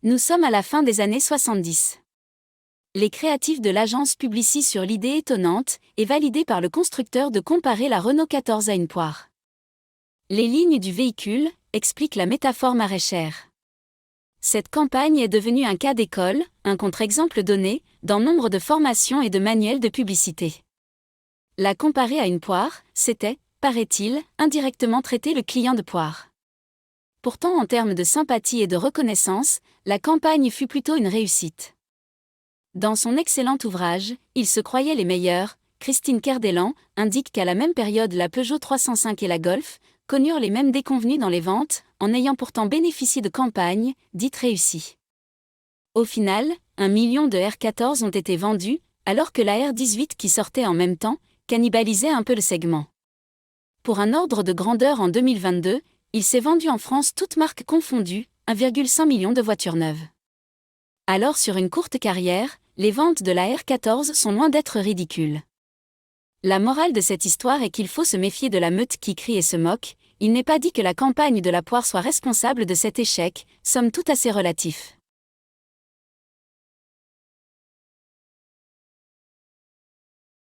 Nous sommes à la fin des années 70. Les créatifs de l'agence publicient sur l'idée étonnante et validée par le constructeur de comparer la Renault 14 à une poire. Les lignes du véhicule expliquent la métaphore maraîchère. Cette campagne est devenue un cas d'école, un contre-exemple donné, dans nombre de formations et de manuels de publicité. La comparer à une poire, c'était, paraît-il, indirectement traiter le client de poire. Pourtant, en termes de sympathie et de reconnaissance, la campagne fut plutôt une réussite. Dans son excellent ouvrage « Ils se croyaient les meilleurs », Christine Kerdelan indique qu'à la même période la Peugeot 305 et la Golf connurent les mêmes déconvenues dans les ventes, en ayant pourtant bénéficié de campagnes dites réussies. Au final, 1 million de R14 ont été vendus, alors que la R18 qui sortait en même temps cannibalisait un peu le segment. Pour un ordre de grandeur en 2022, il s'est vendu en France toutes marques confondues, 1,5 million de voitures neuves. Alors sur une courte carrière, les ventes de la R14 sont loin d'être ridicules. La morale de cette histoire est qu'il faut se méfier de la meute qui crie et se moque. Il n'est pas dit que la campagne de la poire soit responsable de cet échec, somme toute assez relatif.